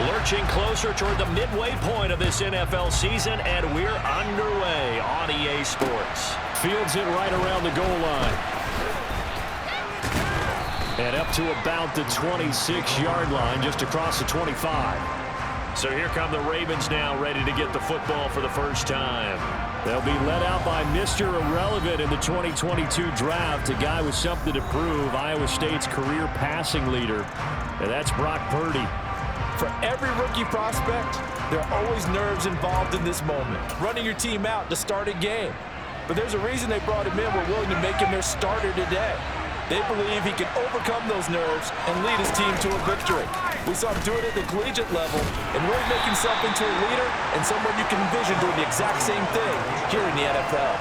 Lurching closer toward the midway point of this NFL season, and we're underway on EA Sports. Fields it right around the goal line. And up to about the 26-yard line, just across the 25. So here come the Ravens now, ready to get the football for the first time. They'll be led out by Mr. Irrelevant in the 2022 draft, a guy with something to prove, Iowa State's career passing leader, and that's Brock Purdy. For every rookie prospect, there are always nerves involved in this moment, running your team out to start a game. But there's a reason they brought him in. We're willing to make him their starter today. They believe he can overcome those nerves and lead his team to a victory. We saw him do it at the collegiate level and really make himself into a leader and someone you can envision doing the exact same thing here in the NFL.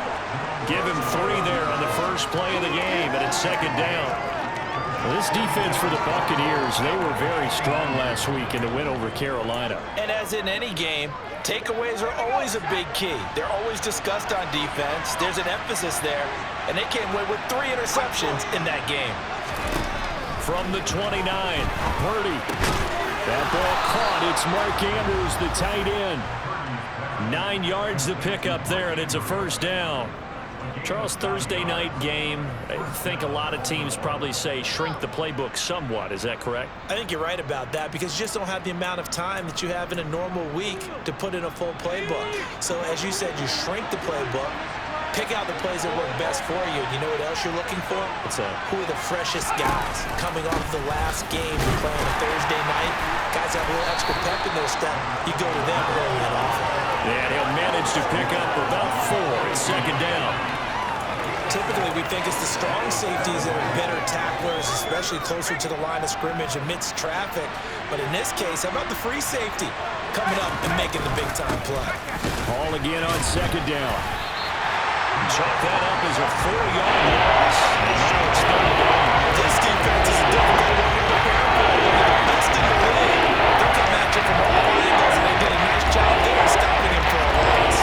Give him 3 there on the first play of the game, and it's second down. Well, this defense for the Buccaneers, they were very strong last week in the win over Carolina. And as in any game, takeaways are always a big key. They're always discussed on defense. There's an emphasis there, and they came away with 3 interceptions in that game. From the 29, Purdy. That ball caught. It's Mark Andrews, the tight end. 9 yards to pick up there, and it's a first down. Charles, Thursday night game, I think a lot of teams probably say shrink the playbook somewhat. Is that correct? I think you're right about that because you just don't have the amount of time that you have in a normal week to put in a full playbook. So as you said, you shrink the playbook, pick out the plays that work best for you. You know what else you're looking for? Who are the freshest guys coming off the last game you're playing on a Thursday night? Guys have a little extra pep in their step. You go to them early and often. And he'll manage to pick up about 4. It's second down. Typically, we think it's the strong safeties that are better tacklers, especially closer to the line of scrimmage amidst traffic. But in this case, how about the free safety coming up and making the big-time play? Ball again on second down. Chalk that up as a 4-yard loss. And now it's third down. This defense is a difficult one to prepare for. They're best in the league. They'll come at you from all angles, and they did a nice job there stopping him for a loss.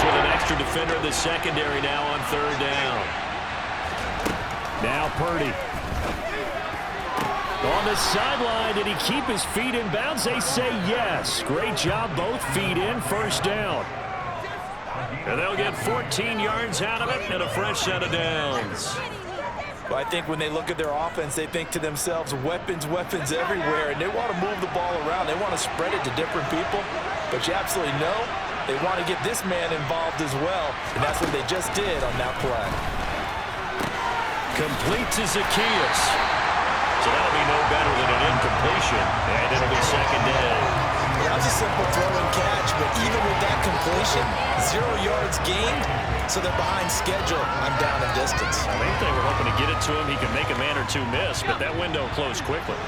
With an extra defender in the secondary now on third down. Now Purdy. On the sideline, did he keep his feet in bounds? They say yes. Great job, both feet in, first down. And they'll get 14 yards out of it and a fresh set of downs. Well, I think when they look at their offense, they think to themselves, weapons, weapons everywhere, and they want to move the ball around. They want to spread it to different people, but you absolutely know they want to get this man involved as well, and that's what they just did on that play. Complete to Zacchaeus. So that'll be no better than an incompletion, and it'll be second down. Well, that was a simple throw and catch, but even with that completion, 0 yards gained, so they're behind schedule on down and distance. I think they were hoping to get it to him. He could make a man or two miss, but that window closed quickly.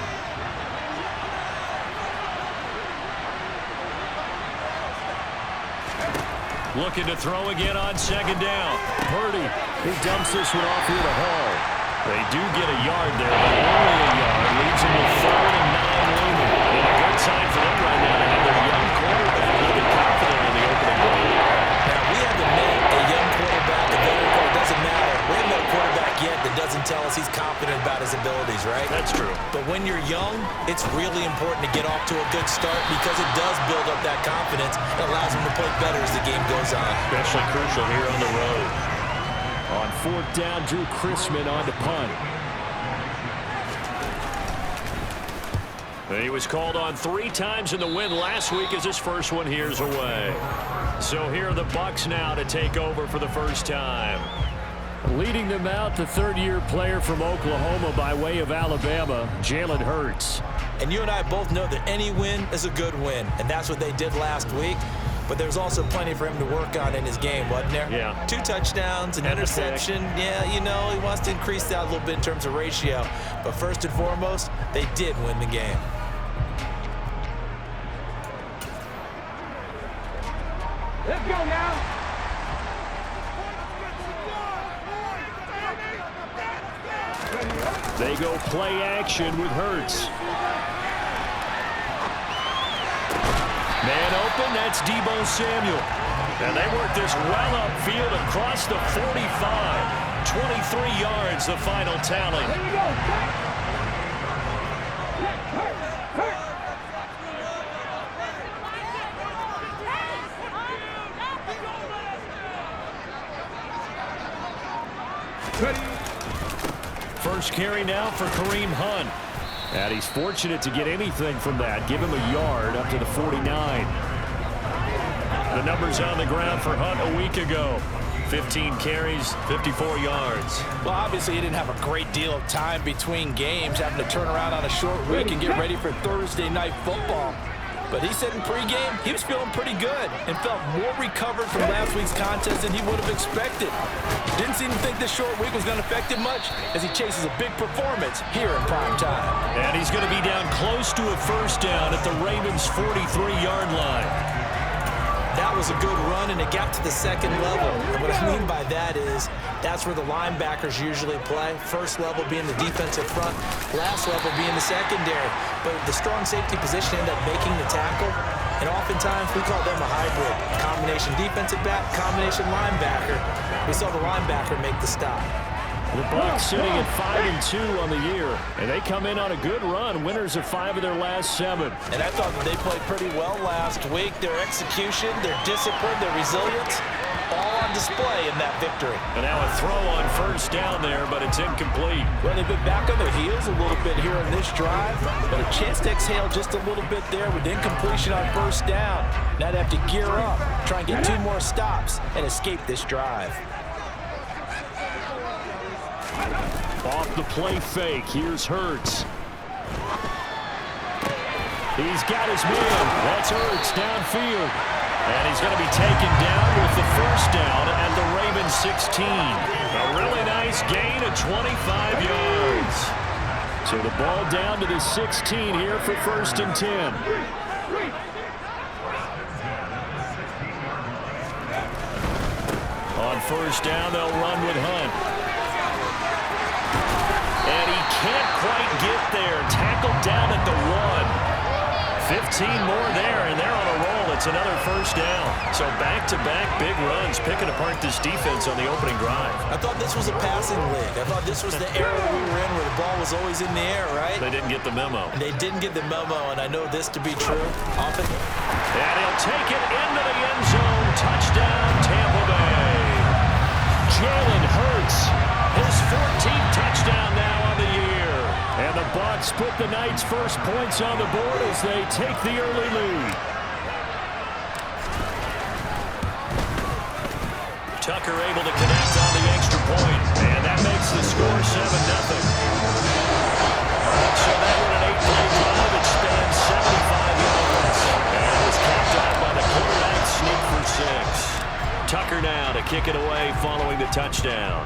Looking to throw again on second down. Purdy, he dumps this one off here to Hall. They do get a yard there, but only a yard. Leads them with 3rd and 9 looming. And a good sign for them right now to have their young quarterback looking confident in the opening game. Now, we haven't met a young quarterback, a veteran quarterback. It doesn't matter. We haven't met a quarterback yet that doesn't tell us he's confident about his abilities, right? That's true. But when you're young, it's really important to get off to a good start because it does build up that confidence. It allows them to play better as the game goes on. Especially crucial here on the road. On 4th down, Drew Chrisman on to punt. He was called on 3 times in the win last week as his first one here's away. So here are the Bucs now to take over for the first time. Leading them out, the 3rd-year player from Oklahoma by way of Alabama, Jalen Hurts. And you and I both know that any win is a good win, and that's what they did last week. But there's also plenty for him to work on in his game, wasn't there? Yeah. 2 touchdowns, an interception. Yeah, you know, he wants to increase that a little bit in terms of ratio. But first and foremost, they did win the game. Let's go now. They go play action with Hurts. Man open, that's Deebo Samuel. And they work this well upfield across the 45. 23 yards, the final tally. There you go. First carry now for Kareem Hunt. And he's fortunate to get anything from that. Give him a yard up to the 49. The numbers on the ground for Hunt a week ago. 15 carries, 54 yards. Well, obviously, he didn't have a great deal of time between games, having to turn around on a short week and get ready for Thursday night football. But he said in pregame he was feeling pretty good and felt more recovered from last week's contest than he would have expected. Didn't seem to think this short week was going to affect him much as he chases a big performance here in prime time. And he's going to be down close to a first down at the Ravens' 43-yard line. That was a good run, and it got to the second level. And what I mean by that is that's where the linebackers usually play. First level being the defensive front, last level being the secondary. But the strong safety position ended up making the tackle, and oftentimes we call them a hybrid. Combination defensive back, combination linebacker. We saw the linebacker make the stop. The Bucs sitting at 5-2 on the year, and they come in on a good run, winners of 5 of their last 7. And I thought that they played pretty well last week. Their execution, their discipline, their resilience, all on display in that victory. And now a throw on first down there, but it's incomplete. Well, they've been back on their heels a little bit here in this drive, but a chance to exhale just a little bit there with incompletion on first down. Now they have to gear up, try and get 2 more stops, and escape this drive. Off the play fake, here's Hurts. He's got his man. That's Hurts downfield. And he's going to be taken down with the first down at the Ravens 16. A really nice gain of 25 yards. So the ball down to the 16 here for 1st and 10. On first down, they'll run with Hunt. And he can't quite get there. Tackled down at the 1. 15 more there, and they're on a roll. It's another first down. So back-to-back big runs, picking apart this defense on the opening drive. I thought this was a passing league. I thought this was the era we were in where the ball was always in the air, right? They didn't get the memo. And they didn't get the memo, and I know this to be true. Often. And he'll take it into the end zone. Touchdown, Tampa Bay. Jalen Hurts, his 14th touchdown now on the year. And the Bucs put the Knights' first points on the board as they take the early lead. Tucker able to connect on the extra point, and that makes the score 7-0. So that went an 8-play drive. It spans 75 yards. And it was capped off by the quarterback sneak for 6. Tucker now to kick it away following the touchdown.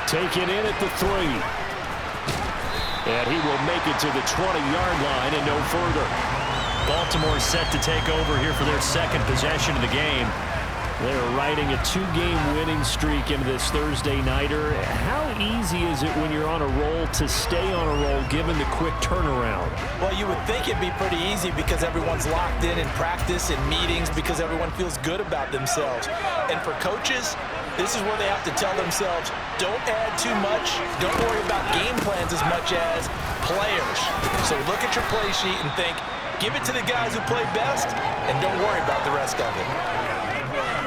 Taken in at the 3. And he will make it to the 20-yard line and no further. Baltimore set to take over here for their second possession of the game. They're riding a 2-game winning streak into this Thursday nighter. How easy is it when you're on a roll to stay on a roll given the quick turnaround? Well, you would think it'd be pretty easy because everyone's locked in practice and meetings because everyone feels good about themselves. And for coaches, this is where they have to tell themselves, don't add too much. Don't worry about game plans as much as players. So look at your play sheet and think, give it to the guys who play best and don't worry about the rest of it.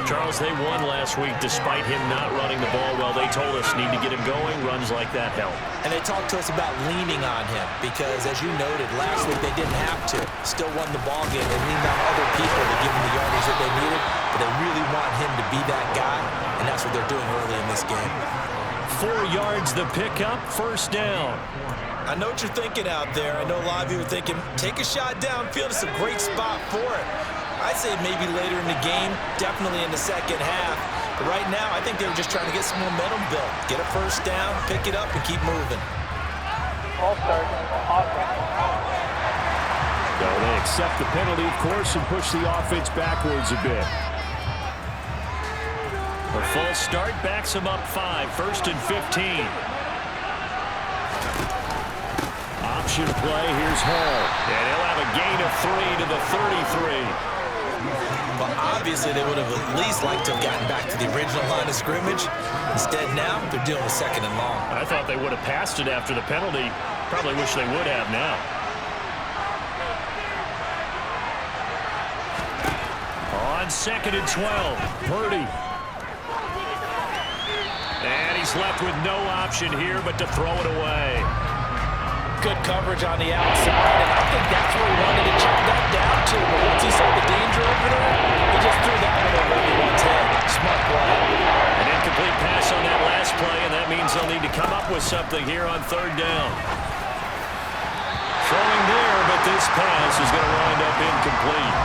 Charles, they won last week despite him not running the ball well. They told us need to get him going. Runs like that help. And they talked to us about leaning on him because, as you noted, last week they didn't have to. Still won the ball game. They leaned on other people to give them the yardage that they needed, but they really want him to be that guy, and that's what they're doing early in this game. 4 yards the pickup, first down. I know what you're thinking out there. I know a lot of you are thinking, take a shot downfield. It's a great spot for it. I'd say maybe later in the game, definitely in the second half. But right now, I think they were just trying to get some momentum built. Get a first down, pick it up, and keep moving. All start. So they accept the penalty, of course, and push the offense backwards a bit. A false start backs them up 5, 1st and 15. Option play, here's Hall. And he'll have a gain of 3 to the 33. Well, obviously, they would have at least liked to have gotten back to the original line of scrimmage. Instead, now, they're dealing with 2nd and long. I thought they would have passed it after the penalty. Probably wish they would have now. On 2nd and 12, Purdy. And he's left with no option here but to throw it away. Good coverage on the outside, and I think that's where he wanted to check that down to. But once he saw the danger over there, he just threw that one over everyone's head. Smart play. An incomplete pass on that last play, and that means they'll need to come up with something here on third down. Throwing there, but this pass is going to wind up incomplete.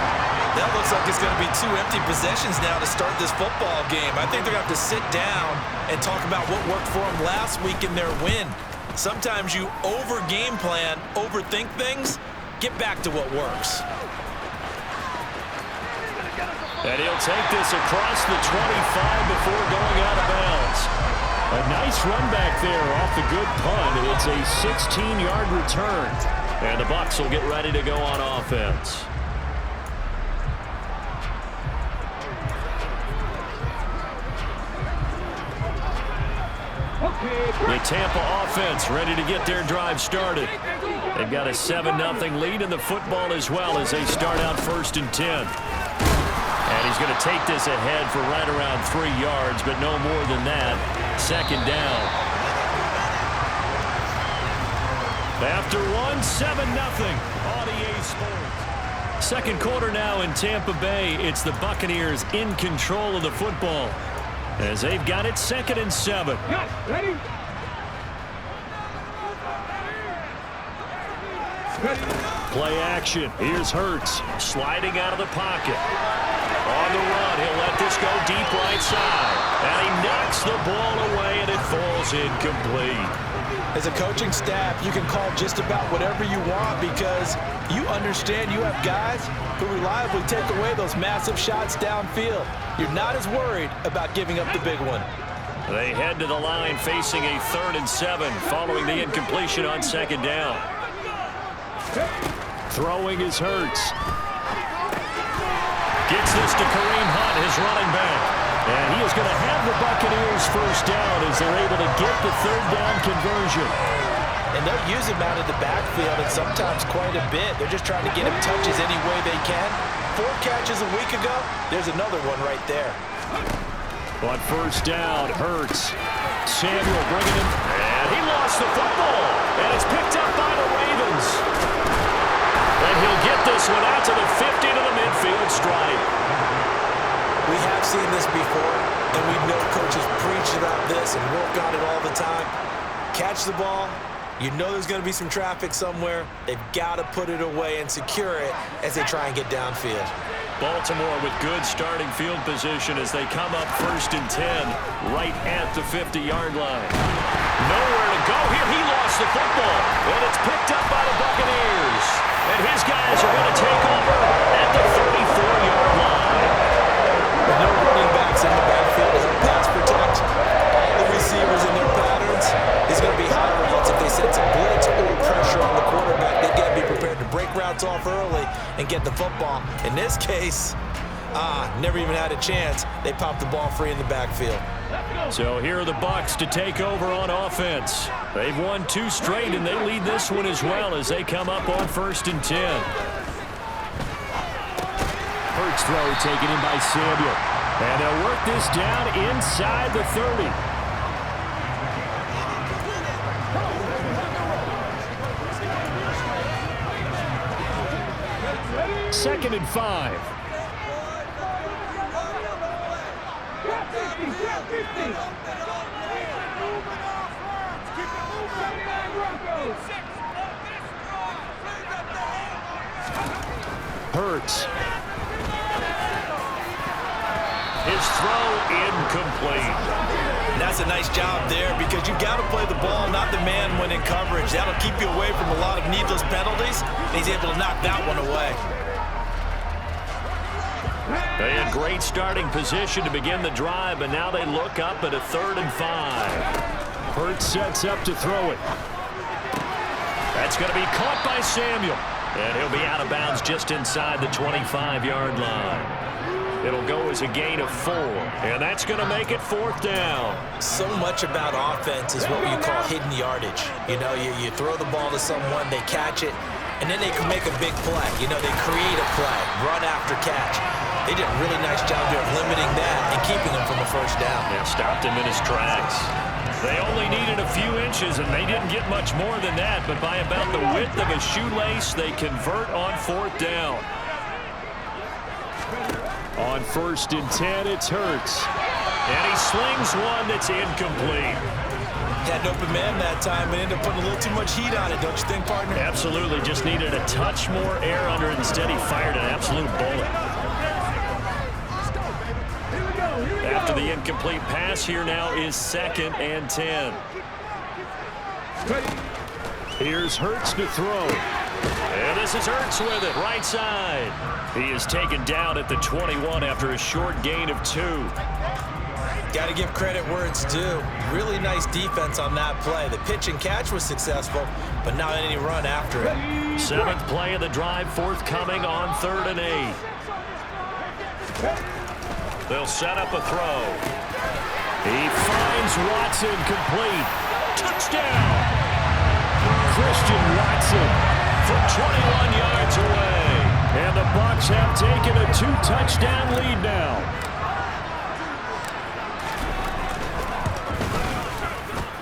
That looks like it's going to be 2 empty possessions now to start this football game. I think they're going to have to sit down and talk about what worked for them last week in their win. Sometimes you over-game plan, overthink things, get back to what works. And he'll take this across the 25 before going out of bounds. A nice run back there off the good punt. It's a 16-yard return. And the Bucs will get ready to go on offense. The Tampa offense ready to get their drive started. They've got a 7-0 lead in the football as well as they start out 1st and 10. And he's going to take this ahead for right around 3 yards, but no more than that. 2nd down. After 7-0 on EA Sports. 2nd quarter now in Tampa Bay. It's the Buccaneers in control of the football as they've got it 2nd and 7. Ready? Play action. Here's Hurts sliding out of the pocket. On the run, he'll let this go deep right side. And he knocks the ball away, and it falls incomplete. As a coaching staff, you can call just about whatever you want because you understand you have guys who reliably take away those massive shots downfield. You're not as worried about giving up the big one. They head to the line facing a 3rd and 7 following the incompletion on 2nd down. Throwing is Hurts. Gets this to Kareem Hunt, his running back. And he is going to have the Buccaneers 1st down as they're able to get the 3rd down conversion. And they'll use him out of the backfield and sometimes quite a bit. They're just trying to get him touches any way they can. 4 catches a week ago, there's another one right there. On 1st down, Hurts. Samuel bringing him. And he lost the football. And it's picked up by the Ravens. And he'll get this one out to the 50 to the midfield stripe. We have seen this before, and we know coaches preach about this and work on it all the time. Catch the ball. You know there's going to be some traffic somewhere. They've got to put it away and secure it as they try and get downfield. Baltimore with good starting field position as they come up 1st and 10 right at the 50-yard line. Nowhere to go here. He lost the football, and it's picked up by the Buccaneers. And his guys are going to take over at the 34-yard line. With no running backs in the backfield as a pass protect, all the receivers in their patterns, it's going to be high routes. If they sense a blitz or pressure on the quarterback, they got to be prepared to break routes off early and get the football. In this case, never even had a chance. They popped the ball free in the backfield. So here are the Bucs to take over on offense. They've won 2 straight, and they lead this one as well as they come up on 1st and 10. Hurts throw taken in by Samuel. And they'll work this down inside the 30. Second and 5. Hurts. His throw incomplete. That's a nice job there because you got to play the ball, not the man when in coverage. That'll keep you away from a lot of needless penalties, and he's able to knock that one away. They had great starting position to begin the drive, but now they look up at a 3rd and 5. Hurts sets up to throw it. That's going to be caught by Samuel. And he'll be out of bounds just inside the 25-yard line. It'll go as a gain of 4, and that's going to make it 4th down. So much about offense is what you call hidden yardage. You know, you throw the ball to someone, they catch it, and then they can make a big play. You know, they create a play, run after catch. They did a really nice job there of limiting that and keeping them from a first down. Yeah, stopped him in his tracks. They only needed a few inches, and they didn't get much more than that, but by about the width of a shoelace, they convert on fourth down. On 1st and 10, it's Hurts. And he slings one that's incomplete. Had an open man that time and ended up putting a little too much heat on it, don't you think, partner? Absolutely. Just needed a touch more air under it. Instead, he fired an absolute bullet. After the incomplete pass, here now is 2nd and 10. Here's Hurts to throw. And this is Hurts with it, right side. He is taken down at the 21 after a short gain of 2. Got to give credit where it's due. Really nice defense on that play. The pitch and catch was successful, but not any run after it. 7th play of the drive, forthcoming on 3rd and 8. They'll set up a throw. He finds Watson complete. Touchdown! Christian Watson from 21 yards away. And the Bucs have taken a 2-touchdown lead now.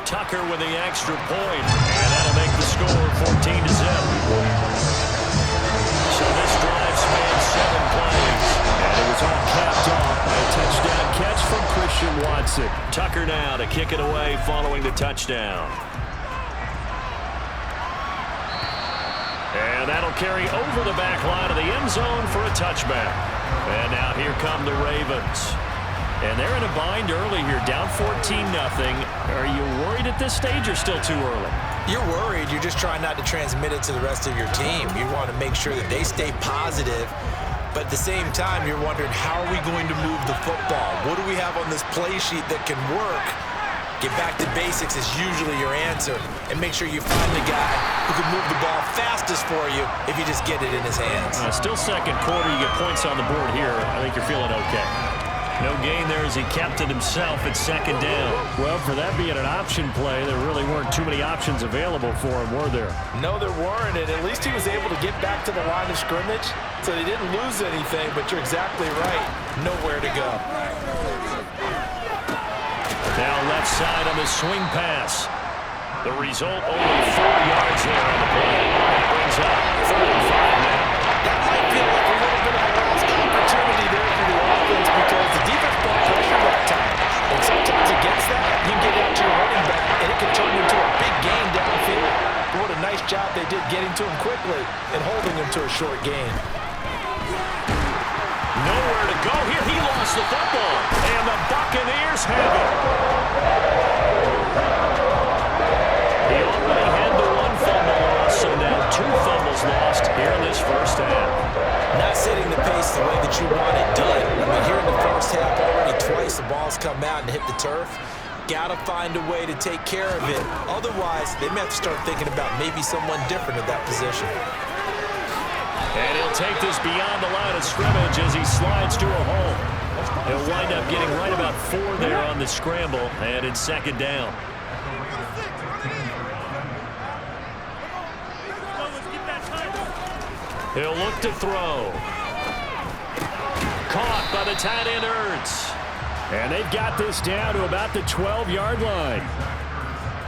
Tucker with the extra point, and that'll make the score 14-0. So this drive spans 7 plays, and it was all capped off by a touchdown catch from Christian Watson. Tucker now to kick it away following the touchdown. And that'll carry over the back line of the end zone for a touchback. And now here come the Ravens. And they're in a bind early here, down 14-0. Are you worried at this stage or still too early? You're worried. You're just trying not to transmit it to the rest of your team. You want to make sure that they stay positive. But at the same time, you're wondering, how are we going to move the football? What do we have on this play sheet that can work? Get back to basics is usually your answer. And make sure you find the guy who can move the ball fastest for you if you just get it in his hands. Still second quarter. You get points on the board here. I think you're feeling okay. No gain there as he kept it himself at 2nd down. Well, for that being an option play, there really weren't too many options available for him, were there? No, there weren't, and at least he was able to get back to the line of scrimmage, so he didn't lose anything, but you're exactly right. Nowhere to go. Now left side on the swing pass. The result, only 4 yards there on the play. That brings up 3rd and 5 now. That might feel like a little bit of a lost opportunity there for the offense because the defense brought pressure that time. And sometimes against that, you can get out to your running back, and it can turn into a big gain downfield. But what a nice job they did getting to him quickly and holding him to a short gain. Nowhere to go here. He lost the football, and the Buccaneers have it. He already had the 1 fumble loss, so now 2 fumbles lost here in this first half. Not setting the pace the way that you want it done. I mean, here in the first half, already twice the ball's come out and hit the turf. Got to find a way to take care of it. Otherwise, they may have to start thinking about maybe someone different at that position. And he'll take this beyond the line of scrimmage as he slides to a hole. He'll wind up getting right about 4 there on the scramble, and it's 2nd down. He'll look to throw. Caught by the tight end, Hurts. And they've got this down to about the 12-yard line.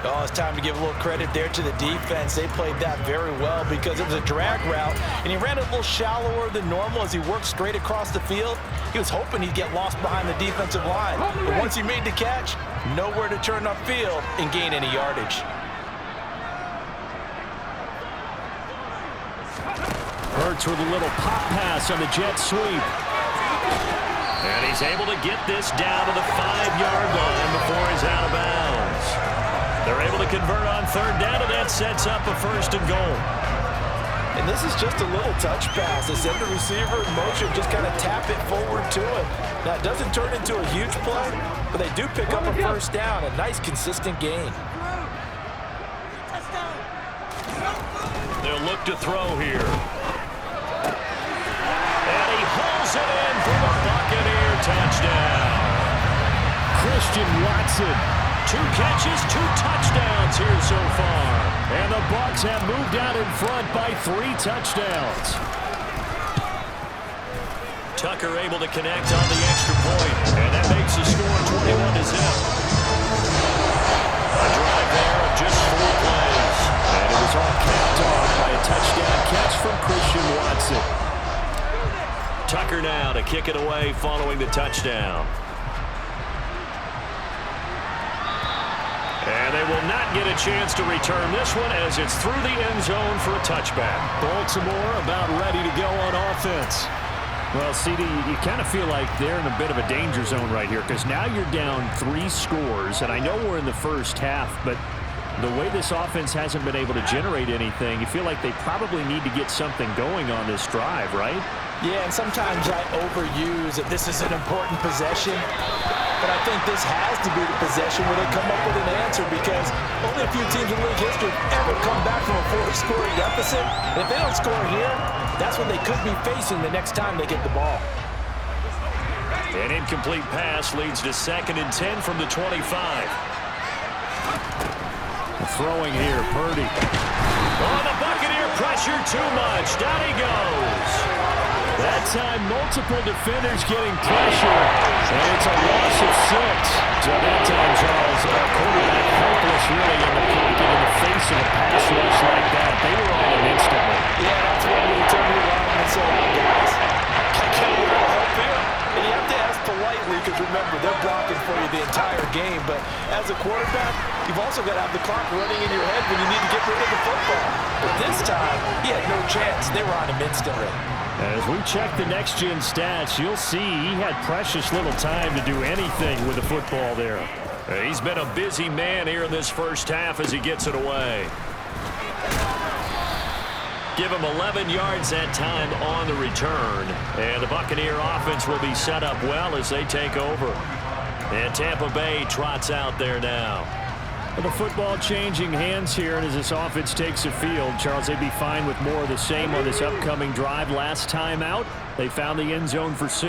Oh, it's time to give a little credit there to the defense. They played that very well because it was a drag route, and he ran it a little shallower than normal as he worked straight across the field. He was hoping he'd get lost behind the defensive line. But once he made the catch, nowhere to turn upfield and gain any yardage. Hurts with a little pop pass on the jet sweep. And he's able to get this down to the 5-yard line before he's out of bounds. They're able to convert on 3rd down, and that sets up a 1st and goal. And this is just a little touch pass. They send the receiver in motion, just kind of tap it forward to him. Now, it doesn't turn into a huge play, but they do pick up a 1st down, a nice, consistent gain. They'll look to throw here. And he hauls it in for the Buccaneer touchdown. Christian Watson, 2 catches, 2 touchdowns here so far. And the Bucs have moved out in front by 3 touchdowns. Tucker able to connect on the extra point, and that makes the score now to kick it away following the touchdown. And they will not get a chance to return this one as it's through the end zone for a touchback. Baltimore about ready to go on offense. Well, CD, you kind of feel like they're in a bit of a danger zone right here because now you're down 3 scores, and I know we're in the first half, but the way this offense hasn't been able to generate anything, you feel like they probably need to get something going on this drive, right? Yeah, and sometimes I overuse that this is an important possession, but I think this has to be the possession where they come up with an answer because only a few teams in league history have ever come back from a 4-score deficit. And if they don't score here, that's what they could be facing the next time they get the ball. An incomplete pass leads to 2nd and 10 from the 25. Throwing here, Purdy. Oh, the Buccaneer pressure too much. Down he goes. That time, multiple defenders getting pressure, and it's a loss of 6. So that time, Charles, a quarterback helpless really in the face of a pass rush like that. They were on him instantly. Yeah, that's what we turned it around and said, guys, can we help here? And you have to ask politely because remember, they're blocking for you the entire game. But as a quarterback, you've also got to have the clock running in your head when you need to get rid of the football. But this time, he had no chance. They were on him instantly. As we check the next-gen stats, you'll see he had precious little time to do anything with the football there. He's been a busy man here in this first half as he gets it away. Give him 11 yards that time on the return. And the Buccaneer offense will be set up well as they take over. And Tampa Bay trots out there now. The football changing hands here, and as this offense takes the field, Charles, they'd be fine with more of the same on this upcoming drive. Last time out, they found the end zone for 6.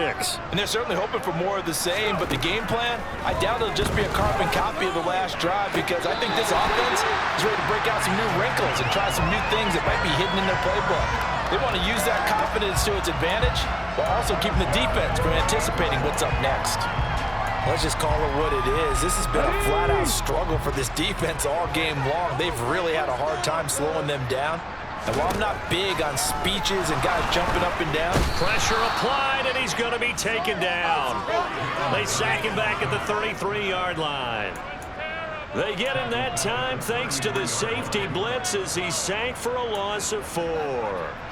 And they're certainly hoping for more of the same, but the game plan, I doubt it'll just be a carbon copy of the last drive because I think this offense is ready to break out some new wrinkles and try some new things that might be hidden in their playbook. They want to use that confidence to its advantage while also keeping the defense from anticipating what's up next. Let's just call it what it is. This has been a flat-out struggle for this defense all game long. They've really had a hard time slowing them down. And while I'm not big on speeches and guys jumping up and down, pressure applied, and he's going to be taken down. They sack him back at the 33-yard line. They get him that time thanks to the safety blitz as he sank for a loss of 4.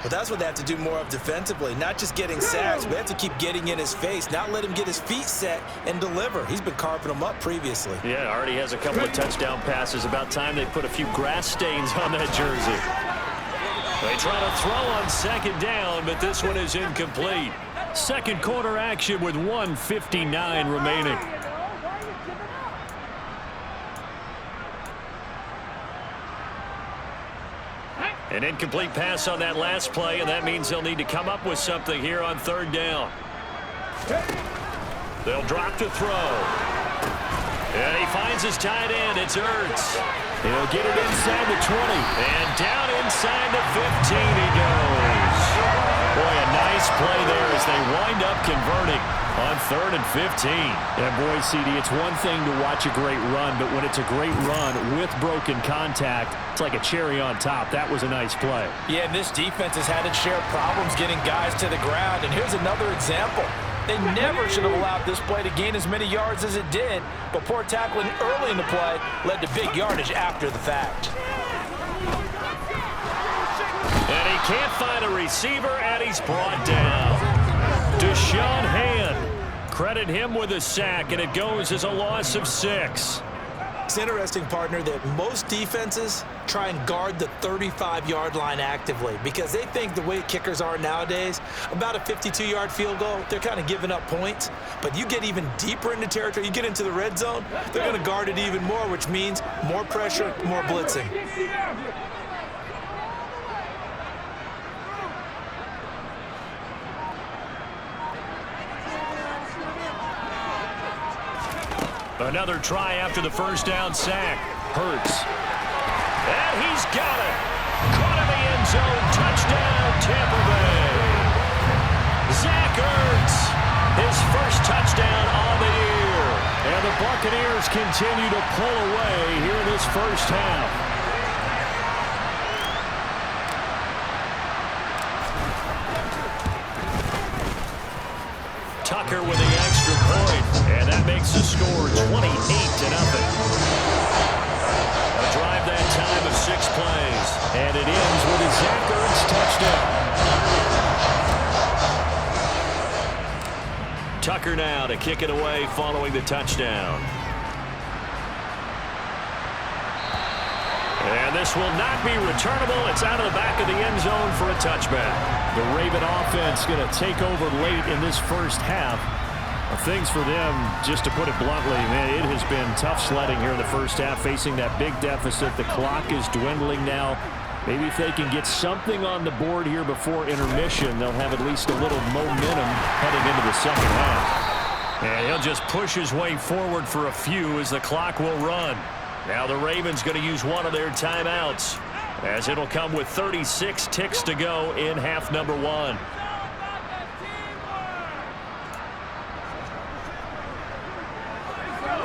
But that's what they have to do more of defensively, not just getting sacks, but they have to keep getting in his face, not let him get his feet set and deliver. He's been carving them up previously. Yeah, already has a couple of touchdown passes. About time they put a few grass stains on that jersey. They try to throw on 2nd down, but this one is incomplete. Second quarter action with 1:59 remaining. An incomplete pass on that last play, and that means they'll need to come up with something here on 3rd down. They'll drop to throw. And he finds his tight end. It's Ertz. He'll get it inside the 20. And down inside the 15 he goes. Boy, a nice play there as they wind up converting on 3rd and 15. Yeah, boy, CD, it's one thing to watch a great run, but when it's a great run with broken contact, it's like a cherry on top. That was a nice play. Yeah, and this defense has had its share of problems getting guys to the ground. And here's another example. They never should have allowed this play to gain as many yards as it did, but poor tackling early in the play led to big yardage after the fact. And he can't find a receiver, and he's brought down. Deshaun Hand. Credit him with a sack, and it goes as a loss of 6. It's interesting, partner, that most defenses try and guard the 35-yard line actively because they think the way kickers are nowadays, about a 52-yard field goal, they're kind of giving up points. But you get even deeper into territory, you get into the red zone, they're going to guard it even more, which means more pressure, more blitzing. Another try after the first down sack. Hurts. And he's got it. Caught in the end zone. Touchdown, Tampa Bay. Zach Ertz. His first touchdown on the year. And the Buccaneers continue to pull away here in this first half. now to kick it away following the touchdown. And this will not be returnable. It's out of the back of the end zone for a touchback. The Raven offense going to take over late in this first half. Things for them, just to put it bluntly, man, it has been tough sledding here in the first half, facing that big deficit. The clock is dwindling now. Maybe if they can get something on the board here before intermission, they'll have at least a little momentum heading into the second half. And he'll just push his way forward for a few as the clock will run. Now the Ravens going to use one of their timeouts, as it'll come with 36 ticks to go in half number 1.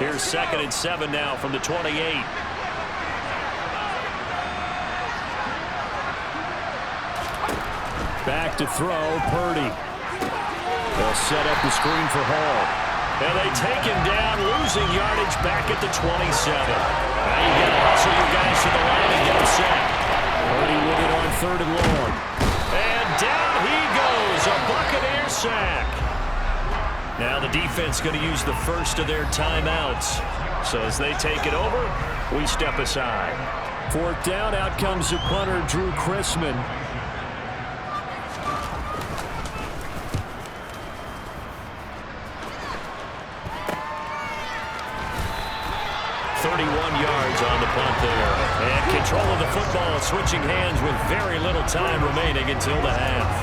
Here's 2nd and 7 now from the 28. Back to throw, Purdy. They'll set up the screen for Hall. And they take him down, losing yardage back at the 27. Now you got to hustle your guys to the line and get them set. Purdy with it on 3rd and long. And down he goes, a Buccaneer sack. Now the defense going to use the first of their timeouts. So as they take it over, we step aside. 4th down, out comes the punter, Drew Chrisman. Yards on the punt there. And control of the football, switching hands with very little time remaining until the half.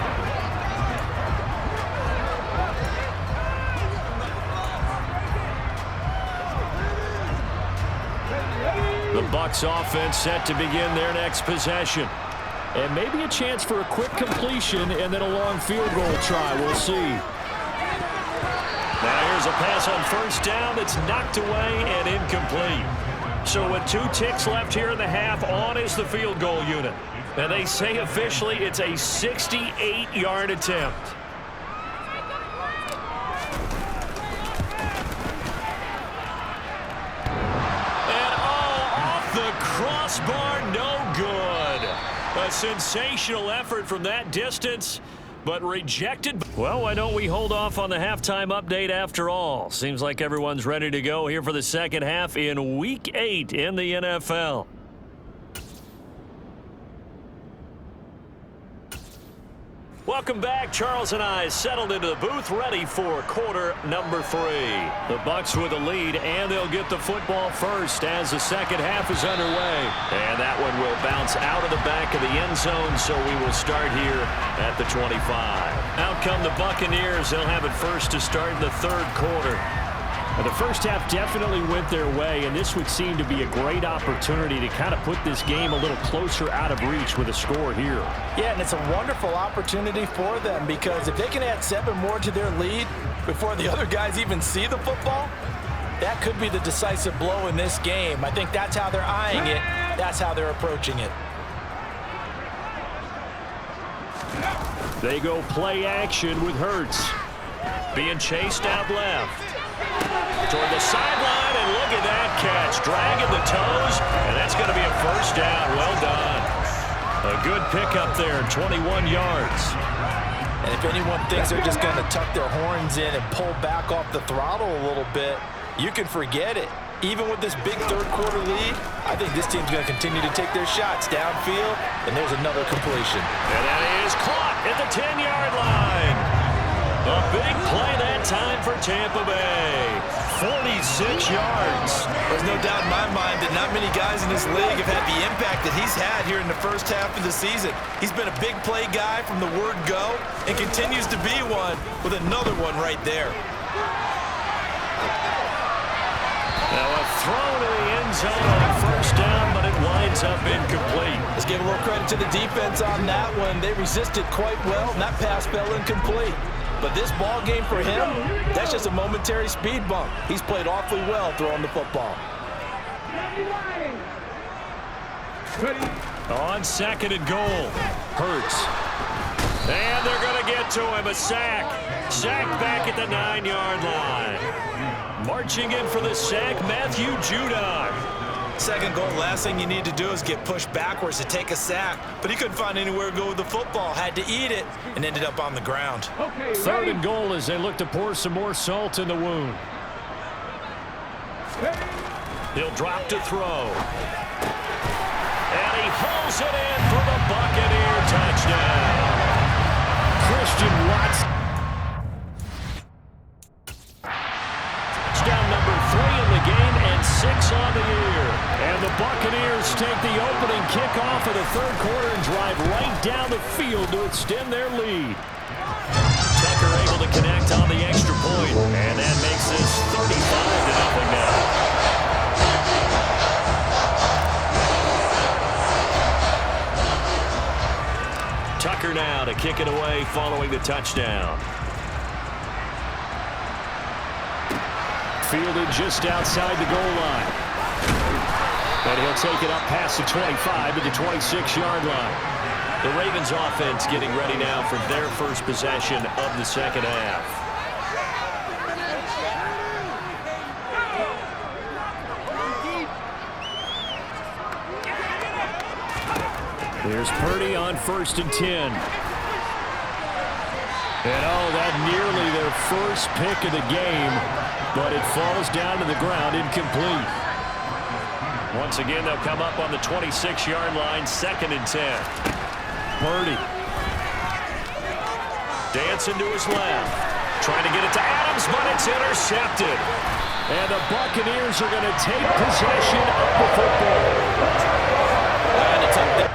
The Bucs offense set to begin their next possession. And maybe a chance for a quick completion and then a long field goal try. We'll see. Now here's a pass on 1st down that's knocked away and incomplete. So with 2 ticks left here in the half, on is the field goal unit. And they say officially it's a 68-yard attempt. And off the crossbar, no good. A sensational effort from that distance, but rejected. Well, why don't we hold off on the halftime update after all? Seems like everyone's ready to go here for the second half in Week 8 in the NFL. Welcome back. Charles and I settled into the booth, ready for quarter number 3. The Bucs with a lead, and they'll get the football first as the second half is underway. And that one will bounce out of the back of the end zone, so we will start here at the 25. Out come the Buccaneers. They'll have it first to start in the 3rd quarter. The first half definitely went their way, and this would seem to be a great opportunity to kind of put this game a little closer out of reach with a score here. Yeah, and it's a wonderful opportunity for them, because if they can add 7 more to their lead before the other guys even see the football, that could be the decisive blow in this game. I think that's how they're eyeing it. That's how they're approaching it. They go play action with Hurts. Being chased out left. Toward the sideline, and look at that catch. Dragging the toes, and that's going to be a 1st down. Well done. A good pickup there, 21 yards. And if anyone thinks they're just going to tuck their horns in and pull back off the throttle a little bit, you can forget it. Even with this big 3rd quarter lead, I think this team's going to continue to take their shots downfield, and there's another completion. And that is caught at the 10-yard line. A big play that time for Tampa Bay. 46 yards. There's no doubt in my mind that not many guys in this league have had the impact that he's had here in the first half of the season. He's been a big play guy from the word go and continues to be one with another one right there. Now a throw to the end zone on 1st down, but it winds up incomplete. Let's give a little credit to the defense on that one. They resisted quite well, and that pass fell incomplete. But this ball game for him, that's just a momentary speed bump. He's played awfully well throwing the football. On 2nd and goal, Hurts. And they're going to get to him, a sack. Sack back at the 9-yard line. Marching in for the sack, Matthew Judon. Second goal, last thing you need to do is get pushed backwards to take a sack. But he couldn't find anywhere to go with the football. Had to eat it and ended up on the ground. Third and goal as they look to pour some more salt in the wound. He'll drop to throw. And he hauls it in for the Buccaneer touchdown. Christian Watson. Touchdown number 3 in the game and 6 on the year. And the Buccaneers take the opening kickoff of the third quarter and drive right down the field to extend their lead. Tucker able to connect on the extra point, and that makes this 35-0 now. Tucker now to kick it away following the touchdown. Fielded just outside the goal line. And he'll take it up past the 25 to the 26-yard line. The Ravens offense getting ready now for their first possession of the second half. Here's Purdy on 1st and 10. And that nearly their first pick of the game, but it falls down to the ground incomplete. Once again, they'll come up on the 26-yard line, 2nd and 10. Purdy. Dancing to his left. Trying to get it to Adams, but it's intercepted. And the Buccaneers are going to take possession of the football. And it's up there.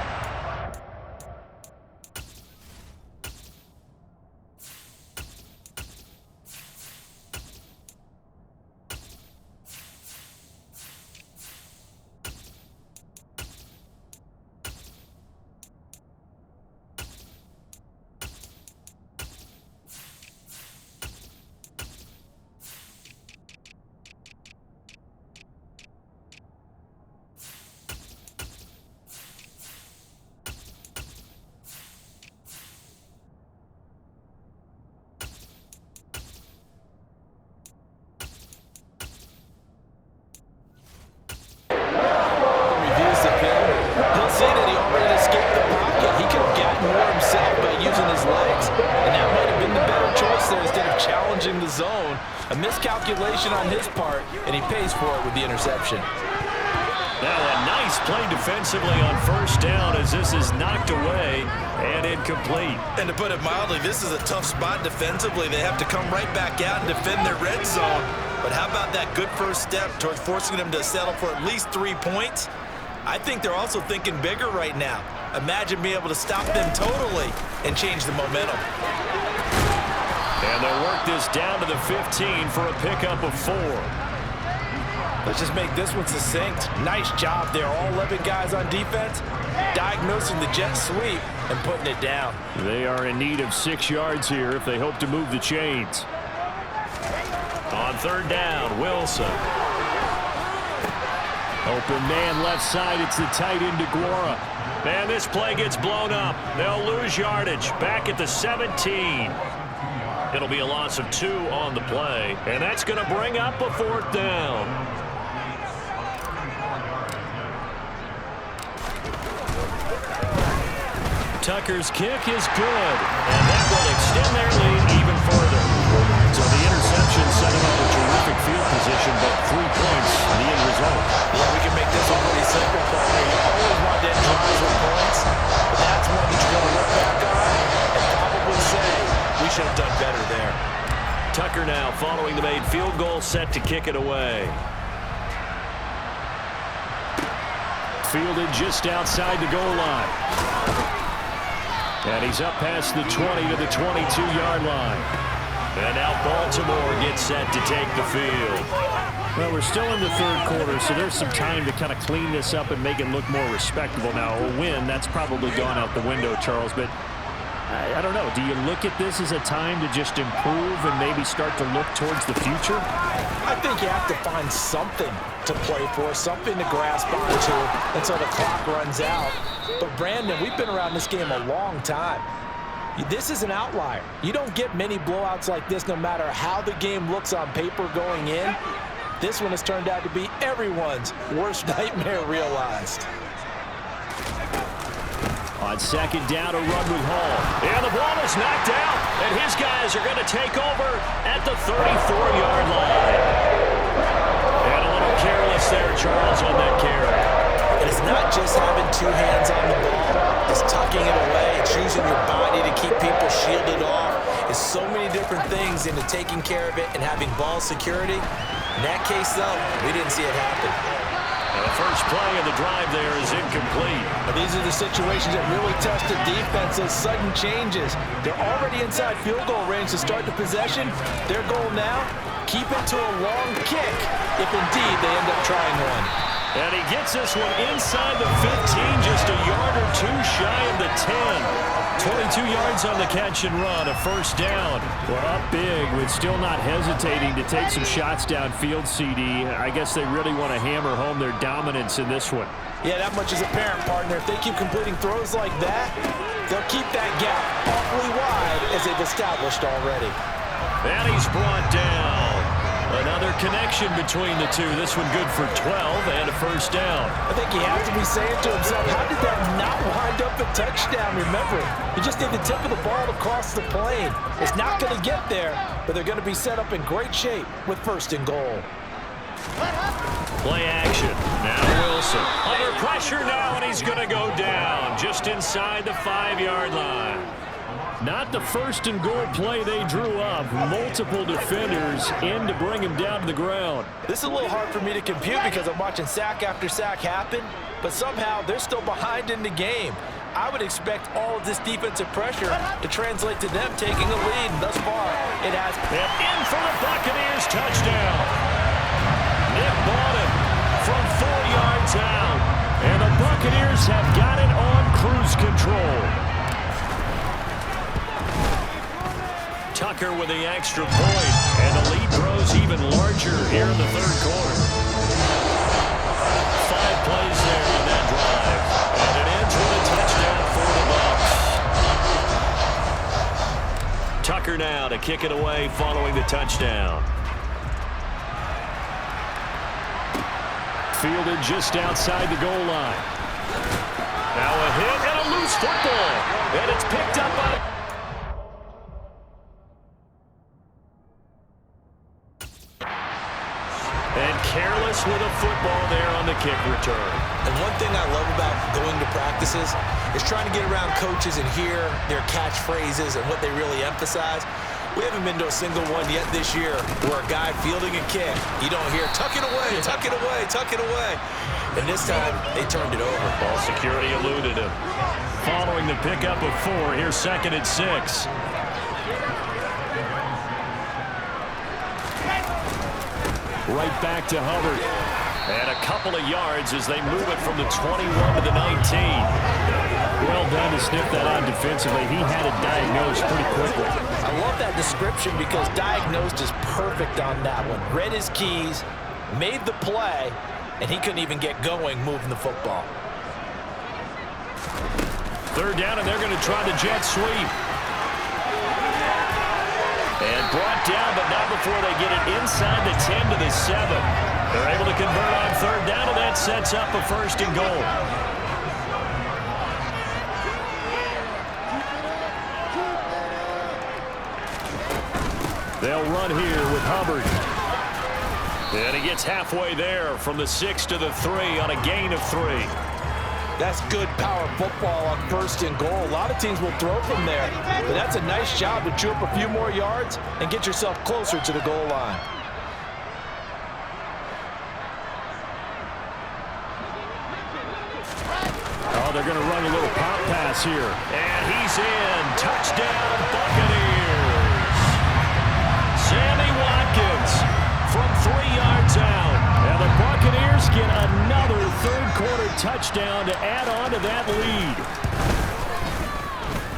The zone, a miscalculation on his part, and he pays for it with the interception. Now a nice play defensively on 1st down as this is knocked away and incomplete. And to put it mildly, this is a tough spot defensively. They have to come right back out and defend their red zone. But how about that good first step towards forcing them to settle for at least 3 points? I think they're also thinking bigger right now. Imagine being able to stop them totally and change the momentum. And they'll work this down to the 15 for a pickup of 4. Let's just make this one succinct. Nice job there. All 11 guys on defense diagnosing the jet sweep and putting it down. They are in need of 6 yards here if they hope to move the chains. On 3rd down, Wilson. Open man left side. It's the tight end DeGuara. Man, this play gets blown up. They'll lose yardage back at the 17. It'll be a loss of 2 on the play, and that's going to bring up a 4th down. Tucker's kick is good, and that will extend their lead even further. So the interception set him up a terrific field position, but 3 points, the end result. Yeah, we can make this one pretty simple, partner. You always want to end drives with points, but that's one that you're going to look back on and probably say, we should have done better there. Tucker now following the made field goal, set to kick it away. Fielded just outside the goal line. And he's up past the 20 to the 22-yard line. And now Baltimore gets set to take the field. Well, we're still in the third quarter, so there's some time to kind of clean this up and make it look more respectable. Now, a win, that's probably gone out the window, Charles, but I don't know. Do you look at this as a time to just improve and maybe start to look towards the future? I think you have to find something to play for, something to grasp onto until the clock runs out. But, Brandon, we've been around this game a long time. This is an outlier. You don't get many blowouts like this no matter how the game looks on paper going in. This one has turned out to be everyone's worst nightmare realized. On second down, a run with Hall. And the ball is knocked out, and his guys are going to take over at the 34-yard line. And a little careless there, Charles, on that carry. And it's not just having two hands on the ball. It's tucking it away. It's using your body to keep people shielded off. It's so many different things into taking care of it and having ball security. In that case, though, we didn't see it happen. And the first play of the drive there is incomplete. These are the situations that really test the defense, those sudden changes. They're already inside field goal range to start the possession. Their goal now, keep it to a long kick, if indeed they end up trying one. And he gets this one inside the 15, just a yard or two shy of the 10. 22 yards on the catch and run, a first down. Well, up big, but still not hesitating to take some shots downfield, CD. I guess they really want to hammer home their dominance in this one. Yeah, that much is apparent, partner. If they keep completing throws like that, they'll keep that gap awfully wide as they've established already. And he's brought down. Another connection between the two. This one good for 12 and a first down. I think he has to be saying to himself, how did that not wind up a touchdown? Remember, you just need the tip of the ball to cross the plane. It's not going to get there, but they're going to be set up in great shape with first and goal. Play action. Now Wilson. Under pressure now, and he's going to go down just inside the 5-yard line. Not the first and goal play they drew up. Multiple defenders in to bring him down to the ground. This is a little hard for me to compute because I'm watching sack after sack happen, but somehow they're still behind in the game. I would expect all of this defensive pressure to translate to them taking a lead, and thus far it has. And in for the Buccaneers, touchdown. Nick bought it from 4 yards out, and the Buccaneers have got it on cruise control. Tucker with the extra point, and the lead grows even larger here in the third quarter. 5 plays there on that drive, and it ends with a touchdown for the Bucs. Tucker now to kick it away following the touchdown. Fielded just outside the goal line. Now a hit and a loose football, and it's picked up by... And careless with a football there on the kick return. And one thing I love about going to practices is trying to get around coaches and hear their catchphrases and what they really emphasize. We haven't been to a single one yet this year where a guy fielding a kick, you don't hear, tuck it away, tuck it away, tuck it away. And this time, they turned it over. Ball security eluded him. Following the pickup of 4, here's 2nd and 6. Right back to Hubbard. And a couple of yards as they move it from the 21 to the 19. Well done to sniff that out defensively. He had it diagnosed pretty quickly. I love that description because diagnosed is perfect on that one. Read his keys, made the play, and he couldn't even get going moving the football. 3rd down, and they're going to try the jet sweep. And brought down, but not before they get it inside the 10 to the 7. They're able to convert on 3rd down, and that sets up a 1st and goal. They'll run here with Hubbard. And he gets halfway there from the 6 to the 3 on a gain of 3. That's good power football on 1st and goal. A lot of teams will throw from there, but that's a nice job to chew up a few more yards and get yourself closer to the goal line. Oh, they're going to run a little pop pass here. And he's in. Touchdown, Buccaneers. Sammy Watkins from 3 yards out. And the Buccaneers get another third-quarter touchdown to add on to that lead.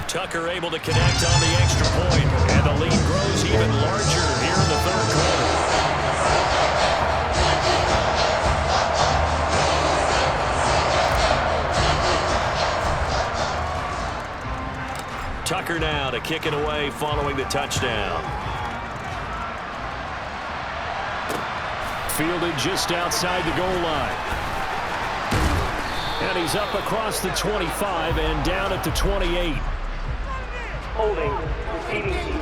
Tucker able to connect on the extra point, and the lead grows even larger here in the third quarter. Tucker now to kick it away following the touchdown. fielded just outside the goal line. And he's up across the 25 and down at the 28. Holding. Receiving.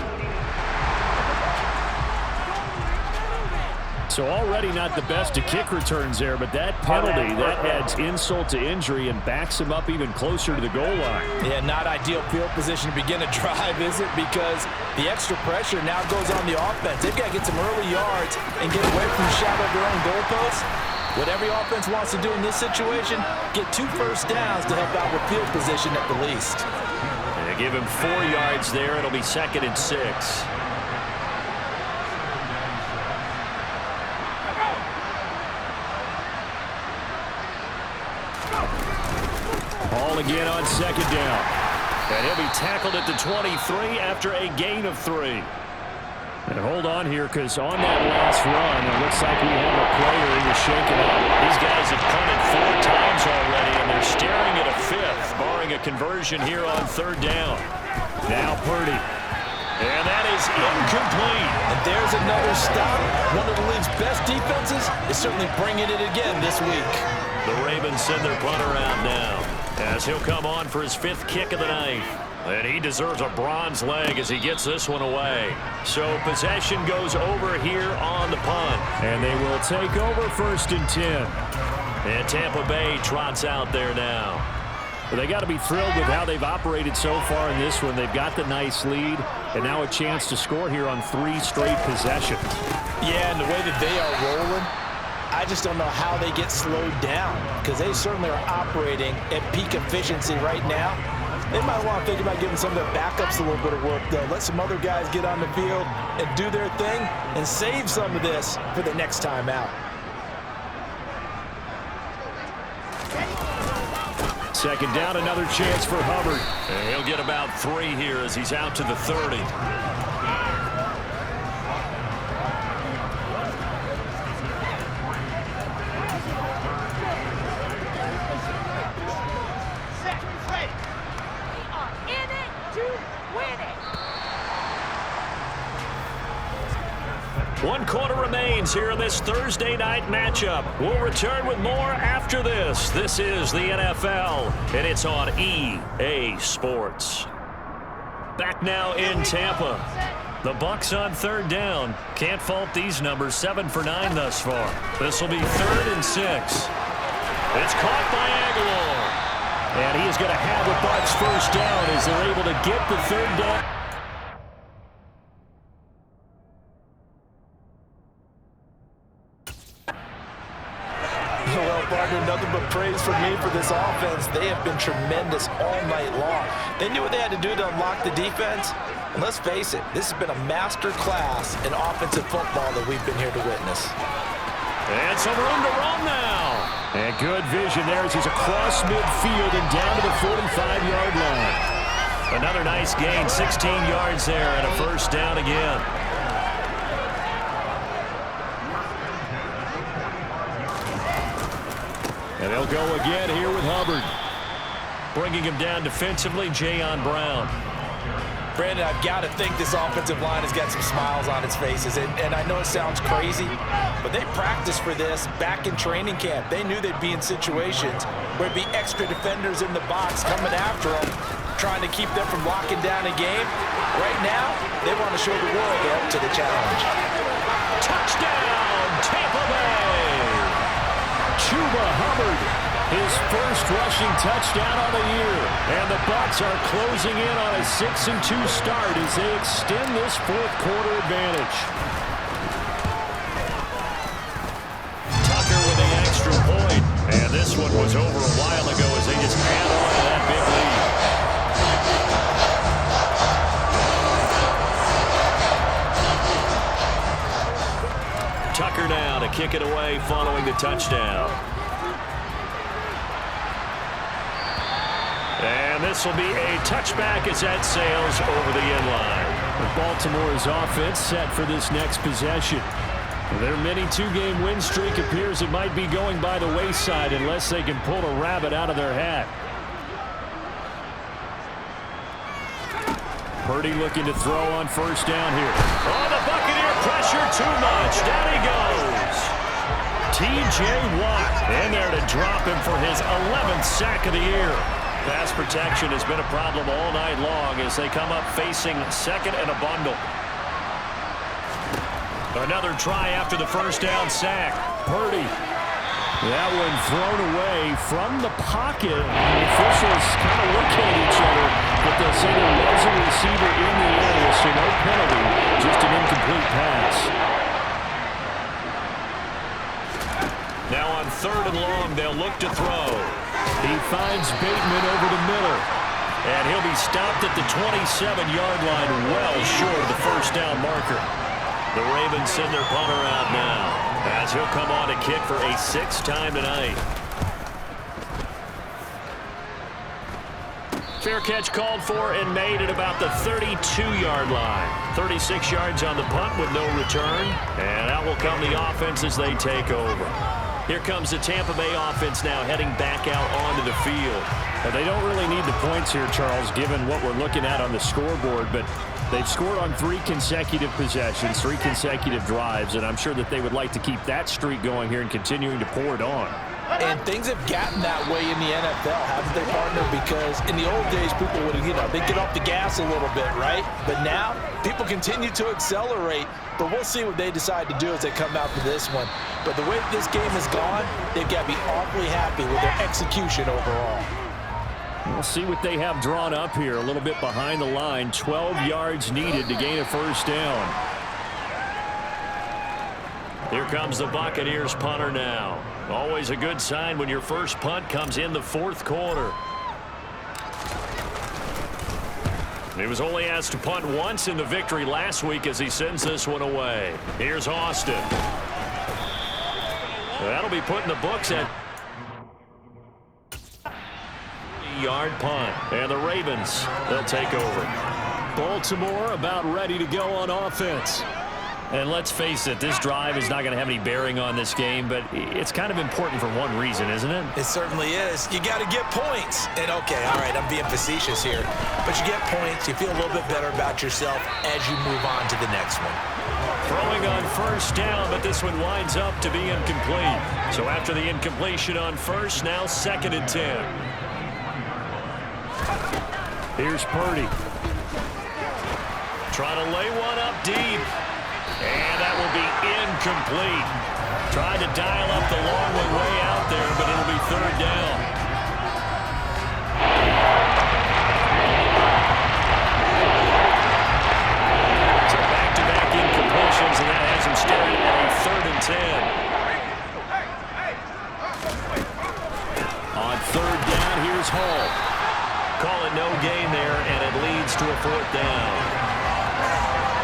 So already not the best of kick returns there, but that penalty, that adds insult to injury and backs him up even closer to the goal line. Yeah, not ideal field position to begin a drive, is it? Because the extra pressure now goes on the offense. They've got to get some early yards and get away from the shadow of their own goalposts. What every offense wants to do in this situation, get 2 first downs to help out with field position at the least. They give him 4 yards there. It'll be 2nd and 6. Ball again on 2nd down. And he'll be tackled at the 23 after a gain of 3. And hold on here, because on that last run, it looks like we have a player who is shaken up. These guys have punted 4 times already, and they're staring at a 5th, barring a conversion here on 3rd down. Now Purdy. And that is incomplete. And there's another stop. One of the league's best defenses is certainly bringing it again this week. The Ravens send their punter out now, as he'll come on for his 5th kick of the night. And he deserves a bronze leg as he gets this one away. So possession goes over here on the punt. And they will take over 1st and 10. And Tampa Bay trots out there now. Well, they got to be thrilled with how they've operated so far in this one. They've got the nice lead, and now a chance to score here on 3 straight possessions. Yeah, and the way that they are rolling, I just don't know how they get slowed down, because they certainly are operating at peak efficiency right now. They might want to think about giving some of their backups a little bit of work, though. Let some other guys get on the field and do their thing and save some of this for the next time out. 2nd down, another chance for Hubbard. And he'll get about 3 here as he's out to the 30. One quarter remains here in this Thursday night matchup. We'll return with more after this. This is the NFL, and it's on EA Sports. Back now in Tampa. The Bucs on 3rd down. Can't fault these numbers. 7 for 9 thus far. This will be 3rd and 6. It's caught by Aguilar. And he is going to have the Bucs 1st down as they're able to get the 3rd down. Well, partner, nothing but praise from me for this offense. They have been tremendous all night long. They knew what they had to do to unlock the defense. And let's face it, this has been a master class in offensive football that we've been here to witness. And some room to run now. And good vision there as he's across midfield and down to the 45-yard line. Another nice gain, 16 yards there and a 1st down again. And they'll go again here with Hubbard. Bringing him down defensively, Jayon Brown. Brandon, I've got to think this offensive line has got some smiles on its faces. And I know it sounds crazy, but they practiced for this back in training camp. They knew they'd be in situations where there'd be extra defenders in the box coming after them, trying to keep them from locking down a game. Right now, they want to show the world they're up to the challenge. Touchdown, Tampa Bay! Chuba Hubbard, his 1st rushing touchdown on the year. And the Bucs are closing in on a 6-2 start as they extend this 4th quarter advantage. Tucker with the extra point. And this one was over a while ago as they just add on to that big lead. Tucker now to kick it away following the touchdown. And this will be a touchback as that sails over the end line. Baltimore's offense set for this next possession. Their mini 2-game win streak appears it might be going by the wayside unless they can pull a rabbit out of their hat. Purdy looking to throw on 1st down here. Oh, the Buccaneer pressure too much. Down he goes. T.J. Watt in there to drop him for his 11th sack of the year. Pass protection has been a problem all night long as they come up facing second and a bundle. Another try after the first down sack. Purdy. That one thrown away from the pocket. The officials kind of looking at each other, but they'll say there was a receiver in the area, so no penalty, just an incomplete pass. Now on 3rd and long, they'll look to throw. He finds Bateman over the middle. And he'll be stopped at the 27-yard line, well short of the first down marker. The Ravens send their punter out now, as he'll come on to kick for a 6th time tonight. Fair catch called for and made at about the 32-yard line. 36 yards on the punt with no return. And out will come the offense as they take over. Here comes the Tampa Bay offense now heading back out onto the field. Well, they don't really need the points here, Charles, given what we're looking at on the scoreboard, but they've scored on 3 consecutive possessions, 3 consecutive drives, and I'm sure that they would like to keep that streak going here and continuing to pour it on. And things have gotten that way in the NFL, haven't they, partner? Because in the old days, people would, they'd get off the gas a little bit, right? But now, people continue to accelerate. But we'll see what they decide to do as they come out for this one. But the way this game has gone, they've got to be awfully happy with their execution overall. We'll see what they have drawn up here. A little bit behind the line. 12 yards needed to gain a first down. Here comes the Buccaneers punter now. Always a good sign when your first punt comes in the 4th quarter. He was only asked to punt once in the victory last week as he sends this one away. Here's Austin. That'll be put in the books at yard punt. And the Ravens, they'll take over. Baltimore about ready to go on offense. And let's face it, this drive is not going to have any bearing on this game, but it's kind of important for one reason, isn't it? It certainly is. You got to get points. And, okay, all right, I'm being facetious here. But you get points, you feel a little bit better about yourself as you move on to the next one. Throwing on first down, but this one winds up to be incomplete. So after the incompletion on first, now 2nd and 10. Here's Purdy. Trying to lay one up deep. And that will be incomplete. Tried to dial up the long one way out there, but it'll be 3rd down. So back-to-back incompletions, and that has him staring at a 3rd and 10. On 3rd down, here's Hall. Call it no gain there, and it leads to a 4th down.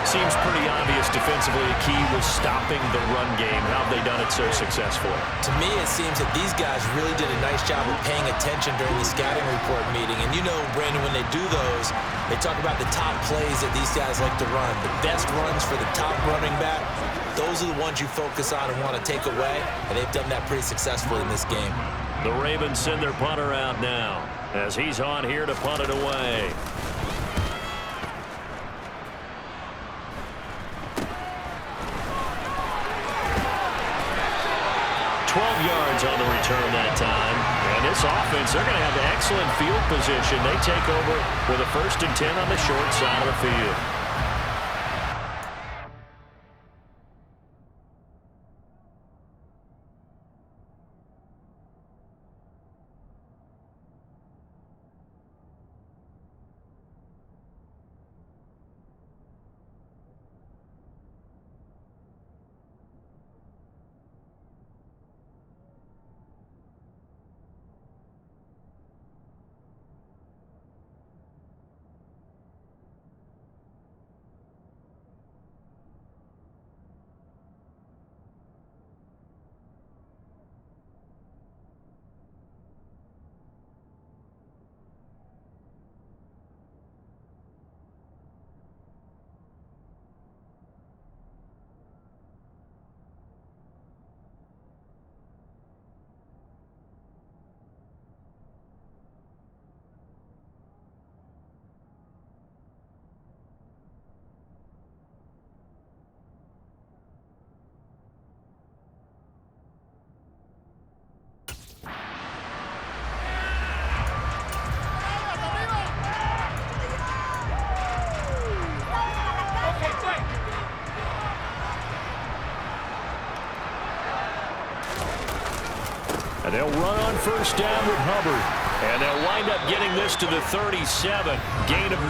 Seems pretty obvious defensively the key was stopping the run game. How have they done it so successfully? To me, it seems that these guys really did a nice job of paying attention during the scouting report meeting. And you know, Brandon, when they do those, they talk about the top plays that these guys like to run. The best runs for the top running back, those are the ones you focus on and want to take away. And they've done that pretty successfully in this game. The Ravens send their punter out now as he's on here to punt it away. 12 yards on the return that time. And this offense, they're going to have excellent field position. They take over with a 1st and 10 on the short side of the field. And they'll run on first down with Hubbard. And they'll wind up getting this to the 37. Gain of 9.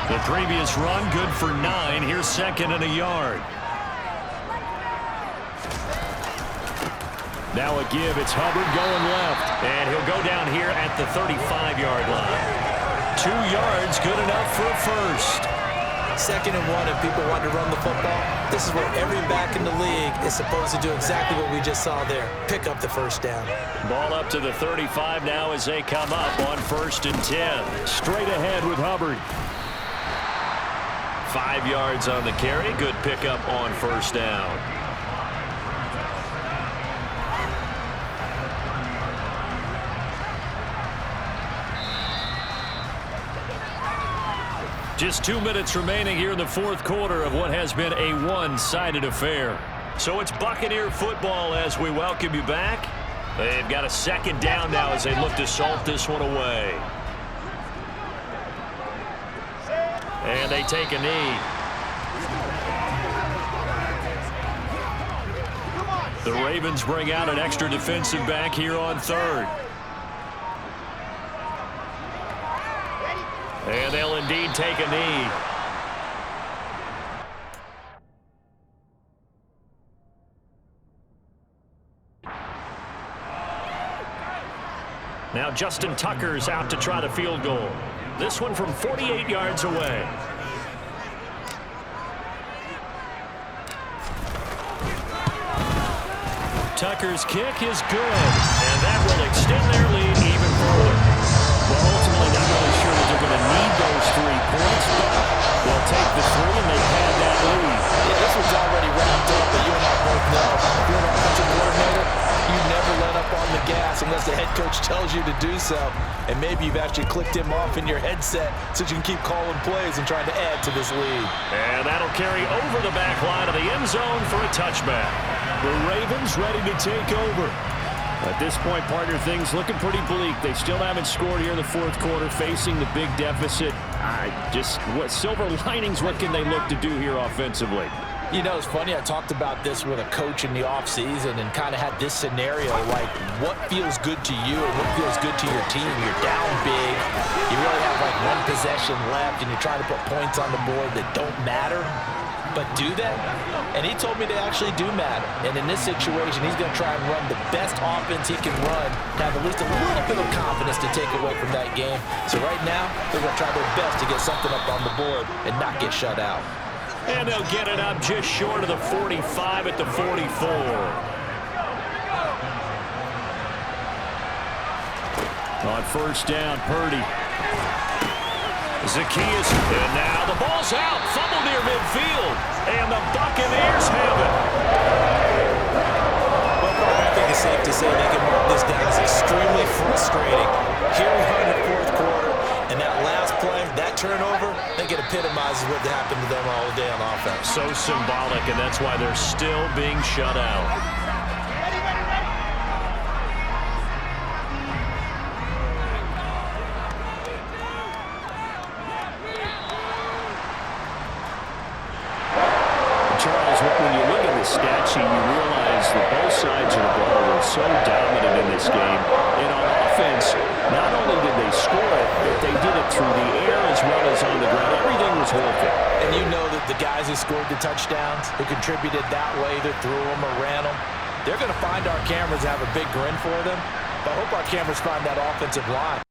The previous run, good for 9. Here's second and a yard. Now a give. It's Hubbard going left. And he'll go down here at the 35-yard line. 2 yards, good enough for a first. 2nd and 1, and people want to run the football. This is where every back in the league is supposed to do exactly what we just saw there. Pick up the first down. Ball up to the 35 now as they come up on 1st and 10. Straight ahead with Hubbard. 5 yards on the carry. Good pickup on 1st down. Just 2 minutes remaining here in the 4th quarter of what has been a one-sided affair. So it's Buccaneer football as we welcome you back. They've got a 2nd down now as they look to salt this one away. And they take a knee. The Ravens bring out an extra defensive back here on 3rd. And they'll indeed take a knee. Now Justin Tucker's out to try the field goal. This one from 48 yards away. Tucker's kick is good. And that will extend their lead even further. Well, ultimately, not really sure that they're going to need those 3 points, but they'll take the 3 and they pad that lead. Yeah, this one's already wrapped up, but you and I both know if you're an offensive coordinator, you never let up on the gas unless the head coach tells you to do so. And maybe you've actually clicked him off in your headset so you can keep calling plays and trying to add to this lead. And that'll carry over the back line of the end zone for a touchback. The Ravens ready to take over. At this point, partner, things looking pretty bleak. They still haven't scored here in the 4th quarter, facing the big deficit. What silver linings, what can they look to do here offensively? You know, it's funny, I talked about this with a coach in the offseason and kind of had this scenario, like what feels good to you and what feels good to your team. You're down big, you really have like 1 possession left, and you're trying to put points on the board that don't matter. But do that? And he told me they actually do matter. And in this situation, he's going to try and run the best offense he can run to have at least a little bit of confidence to take away from that game. So right now, they're going to try their best to get something up on the board and not get shut out. And they'll get it up just short of the 45 at the 44. On 1st down, Purdy. Zacchaeus, and now the ball's out. Fumble near midfield. And the Buccaneers have it. Well, I think it's safe to say they can mark this down as extremely frustrating. Here we are in the 4th quarter, and that last play, that turnover, I think it epitomizes what happened to them all day on offense. So symbolic, and that's why they're still being shut out. When you look at the stat sheet, you realize that both sides of the ball were so dominant in this game. And on offense, not only did they score it, but they did it through the air as well as on the ground. Everything was working. And you know that the guys who scored the touchdowns, who contributed that way, either threw them or ran them, they're going to find our cameras have a big grin for them. But I hope our cameras find that offensive line.